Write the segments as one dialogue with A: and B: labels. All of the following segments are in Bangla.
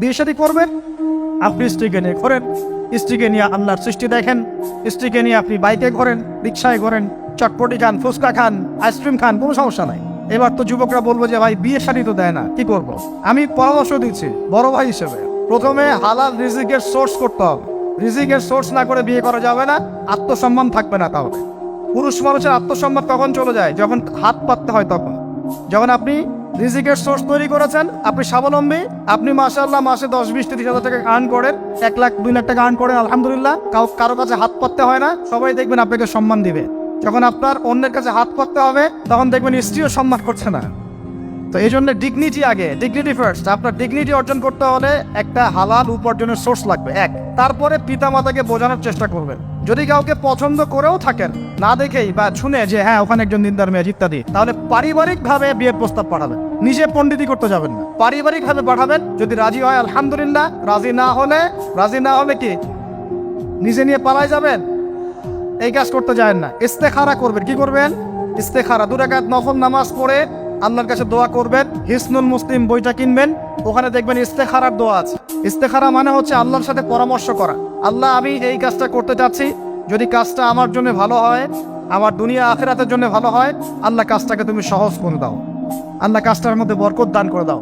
A: বিয়ে শাদী করবেন, আপনি স্ত্রীকে নিয়ে ঘোরেন, স্ত্রীকে নিয়ে আল্লাহর সৃষ্টি দেখেন, স্ত্রীকে নিয়ে আপনি বাইকে ঘোরেন, রিক্সায় ঘোরেন, চটপটি খান, ফুচকা খান, আইসক্রিম খান, কোনো সমস্যা নাই। এবার তো যুবকরা বলবো যে ভাই বিয়ে শাদী তো দেয় না, কি করব? আমি পরামর্শ দিচ্ছি বড় ভাই হিসেবে, প্রথমে হালাল রিজিকের সোর্স করতে হবে। রিজিকের সোর্স না করে বিয়ে করা যাবে না, আত্মসম্মান থাকবে না। তাহলে পুরুষ মানুষের আত্মসম্মান কখন চলে যায়? যখন হাত পাততে হয় তখন। যখন আপনি রিজিকের সোর্স তৈরি করেছেন, আপনি স্বাবলম্বী, আপনি মাশাআল্লাহ মাসে 10-20-30 হাজার টাকা আর্ন করেন, 1 লাখ 2 লাখ টাকা আর্ন করেন, আলহামদুলিল্লাহ, কারো কাছে হাত পাততে হয় না, সবাই দেখবেন আপনাকে সম্মান দিবে। যখন আপনার অন্যের কাছে হাত পাততে হবে, তখন দেখবেন স্ত্রীও সম্মান করছে না। তো এই জন্য ডিগনিটি আগে, ডিগনিটি ফার্স্ট। আপনার ডিগনিটি অর্জন করতে হলে একটা হালাল উপার্জনের সোর্স লাগবে, এক। তারপরে পিতা মাতাকে বোঝানোর চেষ্টা করবেন। যদি কাউকে পছন্দ করেও থাকেন, না দেখেই বা শুনে যে হ্যাঁ ওখানে একজন দিনদার মেয়ে ইত্যাদি, তাহলে পারিবারিকভাবে বিয়ের প্রস্তাব পাঠাবেন, নিজে পণ্ডিতি করতে যাবেন না, পারিবারিকভাবে পাঠাবেন। যদি রাজি হয় আলহামদুলিল্লাহ, রাজি না হলে কি নিজে নিয়ে পালায় যাবেন? এই কাজ করতে যাবেন না। ইস্তেখারা করবেন। কি করবেন? ইস্তেখারা 2 রাকাত নফল নামাজ পড়ে আল্লাহর কাছে দোয়া করবেন। হিসনুল মুসলিম বইটা কিনবেন, ওখানে দেখবেন ইস্তেখারার দোয়া আছে। ইস্তেখারা মানে হচ্ছে আল্লাহর সাথে পরামর্শ করা। আল্লাহ, আমি এই কাজটা করতে চাচ্ছি, যদি কাজটা আমার জন্য ভালো হয়, আমার দুনিয়া আখিরাতের জন্য ভালো হয়, আল্লাহ কাজটাকে তুমি সহজ করে দাও, আল্লাহ কাজটার মধ্যে বরকত দান করে দাও।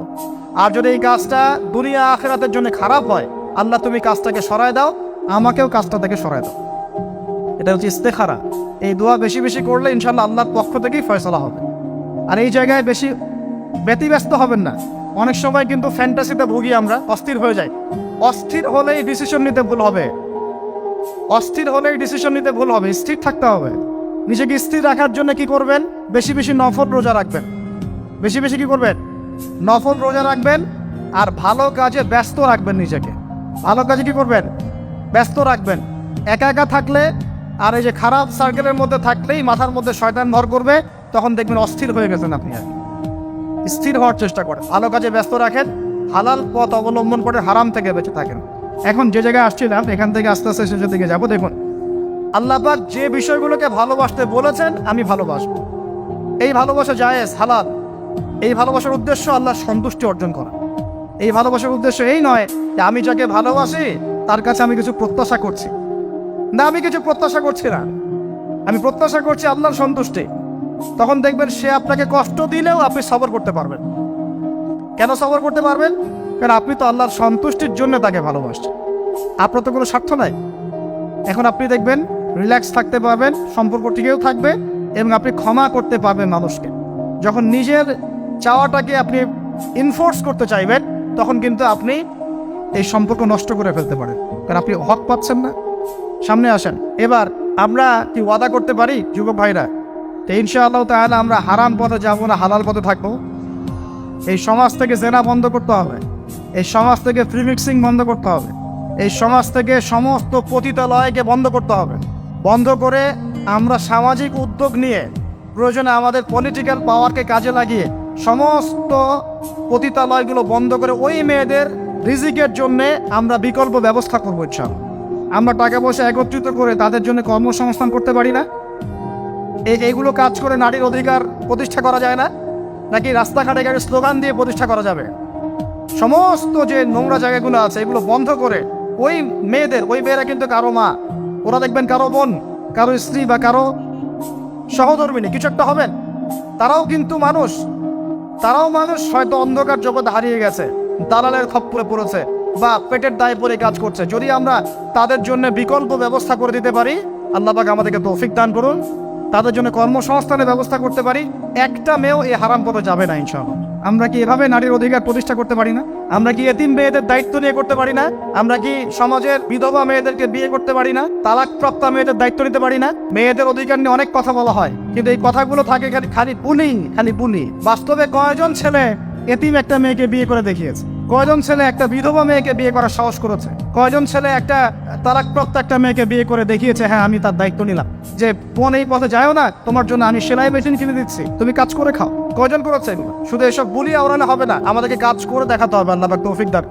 A: আর যদি এই কাজটা দুনিয়া আখিরাতের জন্য খারাপ হয়, আল্লাহ তুমি কাজটাকে সরায় দাও, আমাকেও কাজটা থেকে সরায় দাও। এটা হচ্ছে ইস্তেখারা। এই দোয়া বেশি বেশি করলে ইনশাল্লাহ আল্লাহর পক্ষ থেকেই ফয়সালা হবে। আর এই জায়গায় বেশি ব্যতিব্যস্ত হবেন না। অনেক সময় কিন্তু ফ্যান্টাসিতে ভুগি আমরা, অস্থির হয়ে যাই। অস্থির হলেই ডিসিশন নিতে ভুল হবে, স্থির থাকতে হবে। নিজেকে স্থির রাখার জন্য কি করবেন? বেশি বেশি নফল রোজা রাখবেন। বেশি বেশি কি করবেন? নফল রোজা রাখবেন। আর ভালো কাজে ব্যস্ত রাখবেন নিজেকে। ভালো কাজে কি করবেন? ব্যস্ত রাখবেন। একা একা থাকলে আর এই যে খারাপ সার্কেলের মধ্যে থাকলেই মাথার মধ্যে শয়তান ভর করবে, তখন দেখবেন অস্থির হয়ে গেছেন আপনি। আর স্থির হওয়ার চেষ্টা করেন, ভালো কাজে ব্যস্ত রাখেন, হালাল পথ অবলম্বন করে হারাম থেকে বেঁচে থাকেন। এখন যে জায়গায় আসছিলাম, এখান থেকে আস্তে আস্তে শেষের দিকে যাবো। দেখুন, আল্লাহ পাক যে বিষয়গুলোকে ভালোবাসতে বলেছেন, আমি ভালোবাসবো। এই ভালোবাসা জায়েজ, হালাল। এই ভালোবাসার উদ্দেশ্য আল্লাহর সন্তুষ্টি অর্জন করা। এই ভালোবাসার উদ্দেশ্য এই নয় যে আমি যাকে ভালোবাসি তার কাছে আমি কিছু প্রত্যাশা করছি। না, আমি কিছু প্রত্যাশা করছি না, আমি প্রত্যাশা করছি আল্লাহর সন্তুষ্টি। তখন দেখবেন সে আপনাকে কষ্ট দিলেও আপনি সবর করতে পারবেন। কেন সবর করতে পারবেন? কারণ আপনি তো আল্লাহর সন্তুষ্টির জন্য তাকে ভালোবাসছেন, আপনার তো কোনো স্বার্থ নাই। এখন আপনি দেখবেন রিল্যাক্স থাকতে পারবেন, সম্পর্ক টিকেও থাকবে, এবং আপনি ক্ষমা করতে পারবেন মানুষকে। যখন নিজের চাওয়াটাকে আপনি ইনফোর্স করতে চাইবেন, তখন কিন্তু আপনি এই সম্পর্ক নষ্ট করে ফেলতে পারেন, কারণ আপনি হক পাচ্ছেন না। সামনে আসেন। এবার আমরা কি ওয়াদা করতে পারি যুবক ভাইরা, তো ইনশাআল্লাহ তাআলা আমরা হারাম পথে যাবো না, হালাল পথে থাকবো। এই সমাজ থেকে জেনা বন্ধ করতে হবে, এই সমাজ থেকে ফ্রি মিক্সিং বন্ধ করতে হবে, এই সমাজ থেকে সমস্ত পতিতালয়কে বন্ধ করতে হবে। বন্ধ করে আমরা সামাজিক উদ্যোগ নিয়ে, প্রয়োজনে আমাদের পলিটিক্যাল পাওয়ারকে কাজে লাগিয়ে সমস্ত পতিতালয়গুলো বন্ধ করে ওই মেয়েদের রিজিকের জন্যে আমরা বিকল্প ব্যবস্থা করবো। ইনশাআল্লাহ আমরা টাকা পয়সা একত্রিত করে তাদের জন্য কর্মসংস্থান করতে পারি না? এইগুলো কাজ করে নারীর অধিকার প্রতিষ্ঠা করা যায় না? নাকি রাস্তাঘাটে গাড়ি স্লোগান দিয়ে প্রতিষ্ঠা করা যাবে? সমস্ত যে নোংরা জায়গাগুলো আছে এগুলো বন্ধ করে ওই মেয়েরা কিন্তু কারো মা, ওরা দেখবেন কারো বোন, কারো স্ত্রী বা কারো সহধর্মিনী কিছু একটা হবেন। তারাও কিন্তু মানুষ, হয়তো অন্ধকার জগৎ হারিয়ে গেছে, দালালের খপ্পরে পড়েছে বা পেটের দায়ে পড়ে কাজ করছে। যদি আমরা তাদের জন্য বিকল্প ব্যবস্থা করে দিতে পারি, আল্লাহ পাক আমাদেরকে তৌফিক দান করুন, তাদের জন্য কর্মসংস্থানের ব্যবস্থা করতে পারি, একটা মেয়েও এই হারাম পথে যাবে না ইনশাআল্লাহ। আমরা কি এভাবে নারীর অধিকার প্রতিষ্ঠা করতে পারি না? আমরা কি এতিম মেয়েদের দায়িত্ব নিয়ে করতে পারি না? আমরা কি সমাজের বিধবা মেয়েদেরকে বিয়ে করতে পারি না? তালাকপ্রাপ্ত মেয়েদের দায়িত্ব নিতে পারি না? মেয়েদের অধিকার নিয়ে অনেক কথা বলা হয়, কিন্তু এই কথাগুলো থাকে খালি বুলি। বাস্তবে কয়জন ছেলে এতিম একটা মেয়েকে বিয়ে করে দেখিয়েছে? কয়জন ছেলে একটা বিধবা মেয়েকে বিয়ে করার সাহস করেছে? কয়জন ছেলে একটা তালাকপ্রাপ্ত একটা মেয়েকে বিয়ে করে দেখিয়েছে, হ্যাঁ আমি তার দায়িত্ব নিলাম, যে বোন এই পথে যাও না, তোমার জন্য আমি সেলাই মেশিন কিনে দিচ্ছি, তুমি কাজ করে খাও? কয়জন করেছে এগুলো? শুধু এসব বলি আওড়ানো হবে না, আমাদেরকে কাজ করে দেখাতে হবে। আল্লাহ পাক তৌফিক দান।